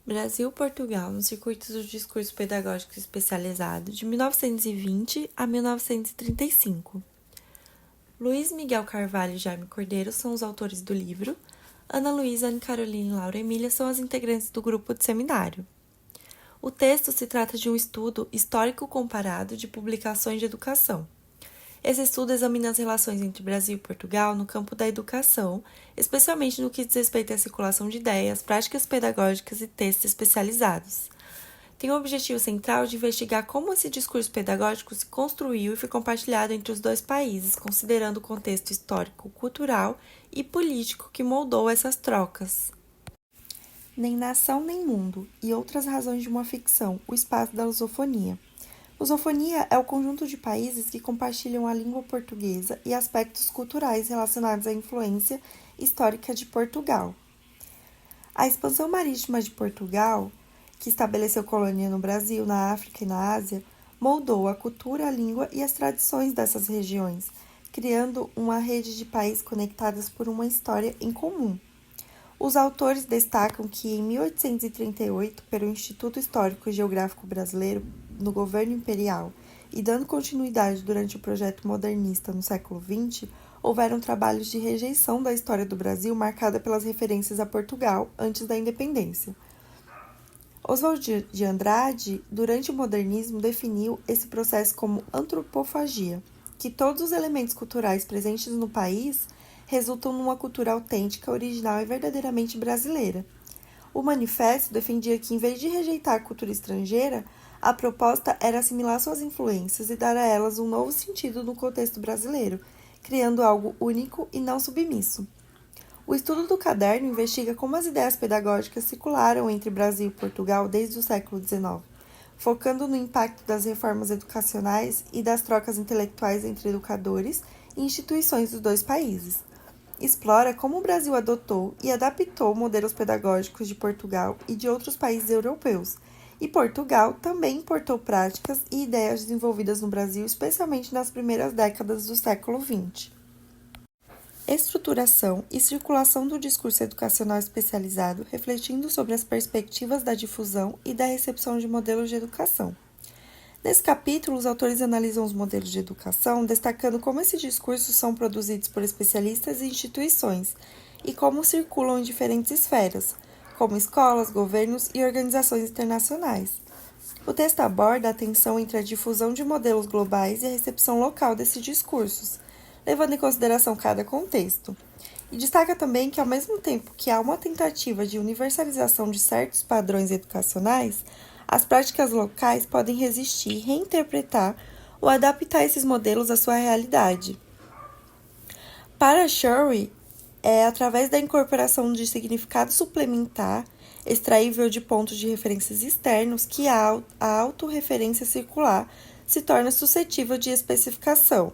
Brasil-Portugal no circuito do discurso pedagógico especializado de 1920 a 1935. Luiz Miguel Carvalho e Jaime Cordeiro são os autores do livro. Ana Luísa, Anne Caroline e Laura Emília são as integrantes do grupo de seminário. O texto se trata de um estudo histórico comparado de publicações de educação. Esse estudo examina as relações entre Brasil e Portugal no campo da educação, especialmente no que diz respeito à circulação de ideias, práticas pedagógicas e textos especializados. Tem o objetivo central de investigar como esse discurso pedagógico se construiu e foi compartilhado entre os dois países, considerando o contexto histórico, cultural e político que moldou essas trocas. Nem nação nem mundo, e outras razões de uma ficção, o espaço da lusofonia. Lusofonia é o conjunto de países que compartilham a língua portuguesa e aspectos culturais relacionados à influência histórica de Portugal. A expansão marítima de Portugal, que estabeleceu colônia no Brasil, na África e na Ásia, moldou a cultura, a língua e as tradições dessas regiões, criando uma rede de países conectadas por uma história em comum. Os autores destacam que, em 1838, pelo Instituto Histórico e Geográfico Brasileiro, no governo imperial, e dando continuidade durante o projeto modernista no século XX, houveram trabalhos de rejeição da história do Brasil marcada pelas referências a Portugal antes da independência. Oswald de Andrade, durante o modernismo, definiu esse processo como antropofagia, que todos os elementos culturais presentes no país resultam numa cultura autêntica, original e verdadeiramente brasileira. O manifesto defendia que, em vez de rejeitar a cultura estrangeira, a proposta era assimilar suas influências e dar a elas um novo sentido no contexto brasileiro, criando algo único e não submisso. O estudo do caderno investiga como as ideias pedagógicas circularam entre Brasil e Portugal desde o século XIX, focando no impacto das reformas educacionais e das trocas intelectuais entre educadores e instituições dos dois países. Explora como o Brasil adotou e adaptou modelos pedagógicos de Portugal e de outros países europeus, e Portugal também importou práticas e ideias desenvolvidas no Brasil, especialmente nas primeiras décadas do século XX. Estruturação e circulação do discurso educacional especializado, refletindo sobre as perspectivas da difusão e da recepção de modelos de educação. Nesse capítulo, os autores analisam os modelos de educação, destacando como esses discursos são produzidos por especialistas e instituições, e como circulam em diferentes esferas, como escolas, governos e organizações internacionais. O texto aborda a tensão entre a difusão de modelos globais e a recepção local desses discursos, levando em consideração cada contexto. E destaca também que, ao mesmo tempo que há uma tentativa de universalização de certos padrões educacionais, as práticas locais podem resistir, reinterpretar ou adaptar esses modelos à sua realidade. Para Shorey, é através da incorporação de significado suplementar, extraível de pontos de referências externos, que a autorreferência circular se torna suscetível de especificação.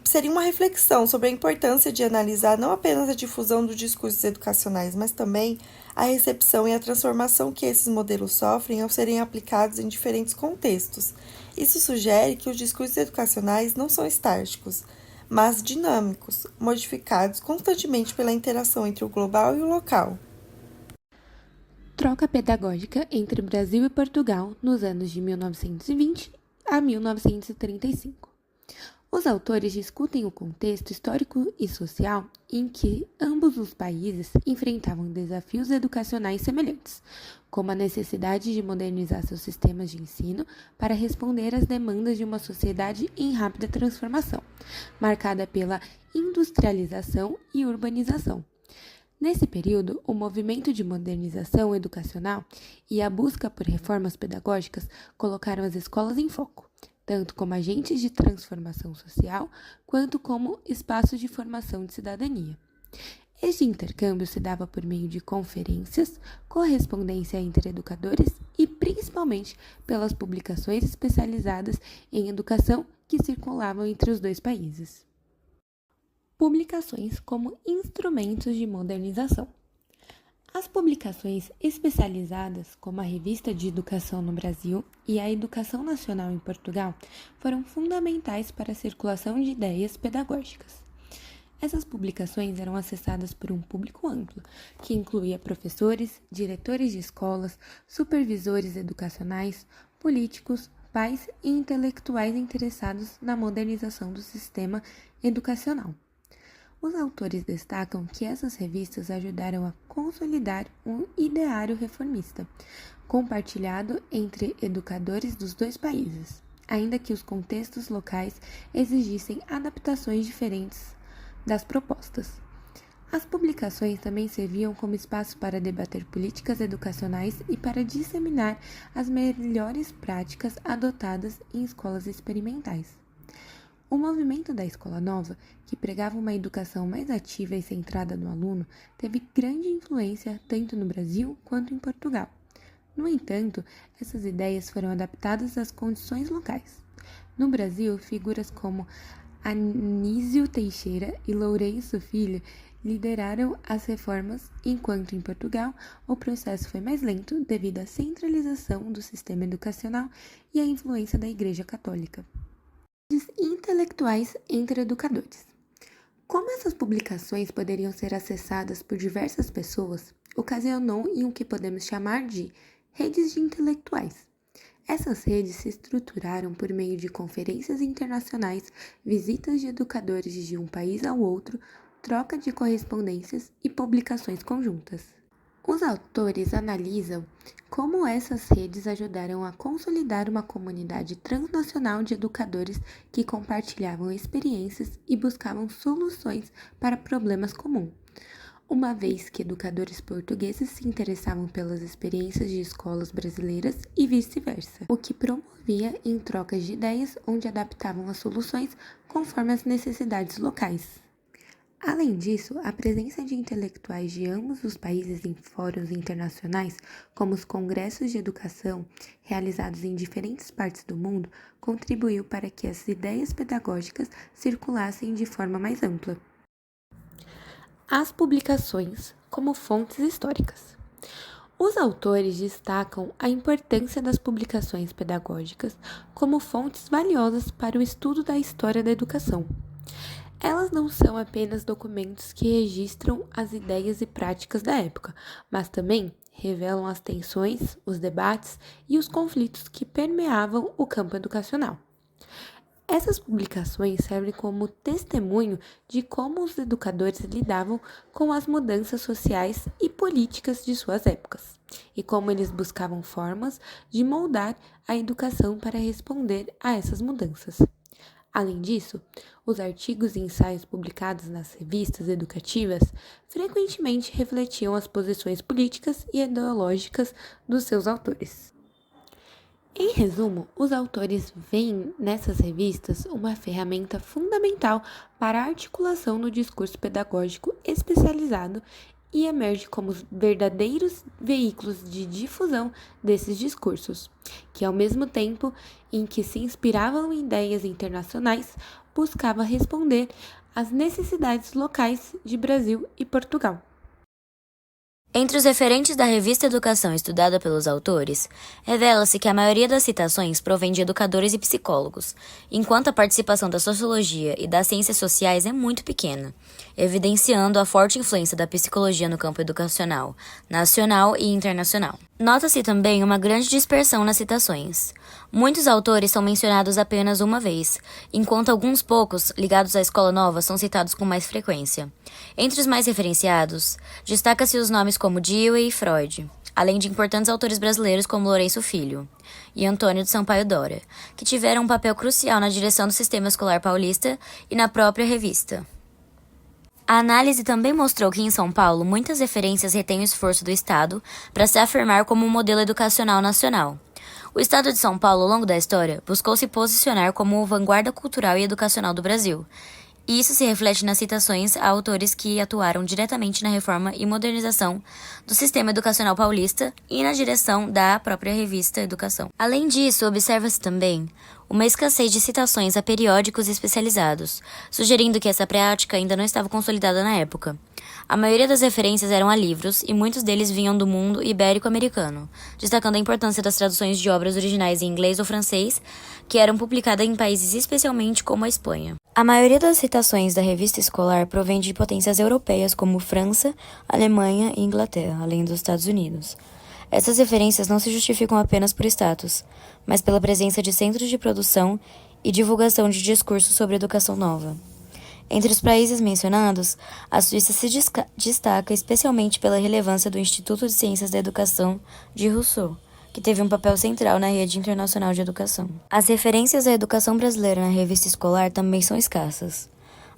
Seria uma reflexão sobre a importância de analisar não apenas a difusão dos discursos educacionais, mas também a recepção e a transformação que esses modelos sofrem ao serem aplicados em diferentes contextos. Isso sugere que os discursos educacionais não são estáticos, mas dinâmicos, modificados constantemente pela interação entre o global e o local. Troca pedagógica entre Brasil e Portugal nos anos de 1920 a 1935. Os autores discutem o contexto histórico e social em que ambos os países enfrentavam desafios educacionais semelhantes, como a necessidade de modernizar seus sistemas de ensino para responder às demandas de uma sociedade em rápida transformação, marcada pela industrialização e urbanização. Nesse período, o movimento de modernização educacional e a busca por reformas pedagógicas colocaram as escolas em foco, tanto como agentes de transformação social, quanto como espaços de formação de cidadania. Este intercâmbio se dava por meio de conferências, correspondência entre educadores e principalmente pelas publicações especializadas em educação que circulavam entre os dois países. Publicações como instrumentos de modernização. As publicações especializadas, como a Revista de Educação no Brasil e a Educação Nacional em Portugal, foram fundamentais para a circulação de ideias pedagógicas. Essas publicações eram acessadas por um público amplo, que incluía professores, diretores de escolas, supervisores educacionais, políticos, pais e intelectuais interessados na modernização do sistema educacional. Os autores destacam que essas revistas ajudaram a consolidar um ideário reformista, compartilhado entre educadores dos dois países, ainda que os contextos locais exigissem adaptações diferentes das propostas. As publicações também serviam como espaço para debater políticas educacionais e para disseminar as melhores práticas adotadas em escolas experimentais. O movimento da Escola Nova, que pregava uma educação mais ativa e centrada no aluno, teve grande influência tanto no Brasil quanto em Portugal. No entanto, essas ideias foram adaptadas às condições locais. No Brasil, figuras como Anísio Teixeira e Lourenço Filho lideraram as reformas, enquanto em Portugal o processo foi mais lento devido à centralização do sistema educacional e à influência da Igreja Católica. Intelectuais entre educadores. Como essas publicações poderiam ser acessadas por diversas pessoas, ocasionou em o que podemos chamar de redes de intelectuais. Essas redes se estruturaram por meio de conferências internacionais, visitas de educadores de um país ao outro, troca de correspondências e publicações conjuntas. Os autores analisam como essas redes ajudaram a consolidar uma comunidade transnacional de educadores que compartilhavam experiências e buscavam soluções para problemas comuns, uma vez que educadores portugueses se interessavam pelas experiências de escolas brasileiras e vice-versa, o que promovia em trocas de ideias onde adaptavam as soluções conforme as necessidades locais. Além disso, a presença de intelectuais de ambos os países em fóruns internacionais, como os congressos de educação, realizados em diferentes partes do mundo, contribuiu para que as ideias pedagógicas circulassem de forma mais ampla. As publicações como fontes históricas. Os autores destacam a importância das publicações pedagógicas como fontes valiosas para o estudo da história da educação. Elas não são apenas documentos que registram as ideias e práticas da época, mas também revelam as tensões, os debates e os conflitos que permeavam o campo educacional. Essas publicações servem como testemunho de como os educadores lidavam com as mudanças sociais e políticas de suas épocas, e como eles buscavam formas de moldar a educação para responder a essas mudanças. Além disso, os artigos e ensaios publicados nas revistas educativas frequentemente refletiam as posições políticas e ideológicas dos seus autores. Em resumo, os autores veem nessas revistas uma ferramenta fundamental para a articulação do discurso pedagógico especializado e emerge como verdadeiros veículos de difusão desses discursos, que ao mesmo tempo em que se inspiravam em ideias internacionais, buscava responder às necessidades locais de Brasil e Portugal. Entre os referentes da revista Educação estudada pelos autores, revela-se que a maioria das citações provém de educadores e psicólogos, enquanto a participação da sociologia e das ciências sociais é muito pequena, evidenciando a forte influência da psicologia no campo educacional, nacional e internacional. Nota-se também uma grande dispersão nas citações. Muitos autores são mencionados apenas uma vez, enquanto alguns poucos, ligados à Escola Nova, são citados com mais frequência. Entre os mais referenciados, destaca-se os nomes como Dewey e Freud, além de importantes autores brasileiros como Lourenço Filho e Antônio de Sampaio Dória, que tiveram um papel crucial na direção do sistema escolar paulista e na própria revista. A análise também mostrou que em São Paulo muitas referências retêm o esforço do Estado para se afirmar como um modelo educacional nacional. O Estado de São Paulo, ao longo da história, buscou se posicionar como vanguarda cultural e educacional do Brasil. E isso se reflete nas citações a autores que atuaram diretamente na reforma e modernização do sistema educacional paulista e na direção da própria revista Educação. Além disso, observa-se também uma escassez de citações a periódicos especializados, sugerindo que essa prática ainda não estava consolidada na época. A maioria das referências eram a livros, e muitos deles vinham do mundo ibérico-americano, destacando a importância das traduções de obras originais em inglês ou francês, que eram publicadas em países especialmente como a Espanha. A maioria das citações da revista escolar provém de potências europeias como França, Alemanha e Inglaterra, além dos Estados Unidos. Essas referências não se justificam apenas por status, mas pela presença de centros de produção e divulgação de discursos sobre educação nova. Entre os países mencionados, a Suíça se destaca especialmente pela relevância do Instituto de Ciências da Educação de Rousseau, que teve um papel central na rede internacional de educação. As referências à educação brasileira na revista escolar também são escassas.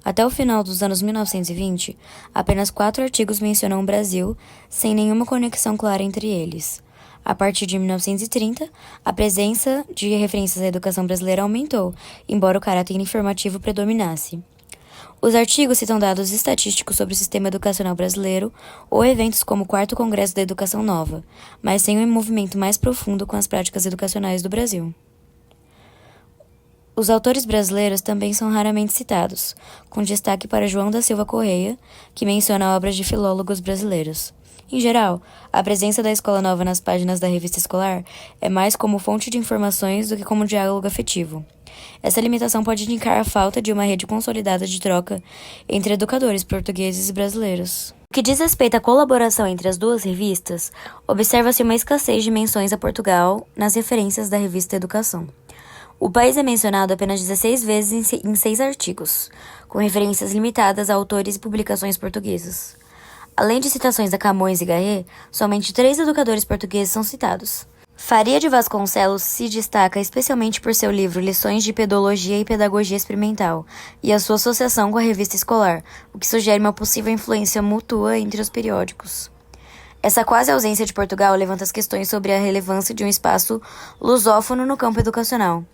Até o final dos anos 1920, apenas 4 artigos mencionam o Brasil, sem nenhuma conexão clara entre eles. A partir de 1930, a presença de referências à educação brasileira aumentou, embora o caráter informativo predominasse. Os artigos citam dados estatísticos sobre o sistema educacional brasileiro ou eventos como o 4º Congresso da Educação Nova, mas sem um envolvimento mais profundo com as práticas educacionais do Brasil. Os autores brasileiros também são raramente citados, com destaque para João da Silva Correia, que menciona obras de filólogos brasileiros. Em geral, a presença da Escola Nova nas páginas da revista escolar é mais como fonte de informações do que como diálogo afetivo. Essa limitação pode indicar a falta de uma rede consolidada de troca entre educadores portugueses e brasileiros. No que diz respeito à colaboração entre as duas revistas, observa-se uma escassez de menções a Portugal nas referências da revista Educação. O país é mencionado apenas 16 vezes em 6 artigos, com referências limitadas a autores e publicações portuguesas. Além de citações a Camões e Garré, somente 3 educadores portugueses são citados. Faria de Vasconcelos se destaca especialmente por seu livro Lições de Pedologia e Pedagogia Experimental e a sua associação com a revista escolar, o que sugere uma possível influência mútua entre os periódicos. Essa quase ausência de Portugal levanta as questões sobre a relevância de um espaço lusófono no campo educacional.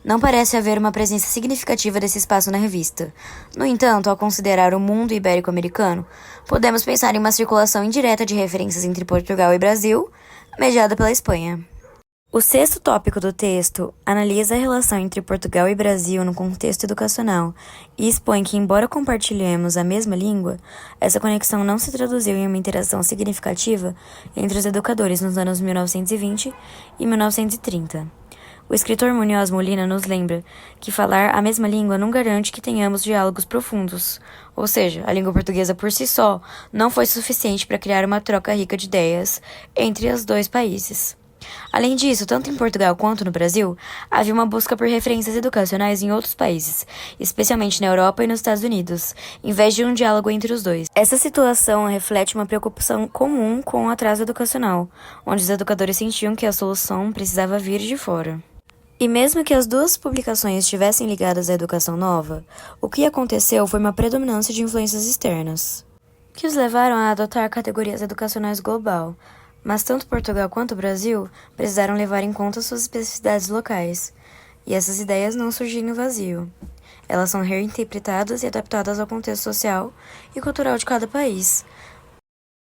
Não parece haver uma presença significativa desse espaço na revista. No entanto, ao considerar o mundo ibérico-americano, podemos pensar em uma circulação indireta de referências entre Portugal e Brasil, mediada pela Espanha. O 6º tópico do texto analisa a relação entre Portugal e Brasil no contexto educacional e expõe que, embora compartilhemos a mesma língua, essa conexão não se traduziu em uma interação significativa entre os educadores nos anos 1920 e 1930. O escritor Munhoz Molina nos lembra que falar a mesma língua não garante que tenhamos diálogos profundos, ou seja, a língua portuguesa por si só não foi suficiente para criar uma troca rica de ideias entre os dois países. Além disso, tanto em Portugal quanto no Brasil, havia uma busca por referências educacionais em outros países, especialmente na Europa e nos Estados Unidos, em vez de um diálogo entre os dois. Essa situação reflete uma preocupação comum com o atraso educacional, onde os educadores sentiam que a solução precisava vir de fora. E mesmo que as duas publicações estivessem ligadas à educação nova, o que aconteceu foi uma predominância de influências externas, que os levaram a adotar categorias educacionais global, mas tanto Portugal quanto o Brasil precisaram levar em conta suas especificidades locais, e essas ideias não surgiram no vazio. Elas são reinterpretadas e adaptadas ao contexto social e cultural de cada país,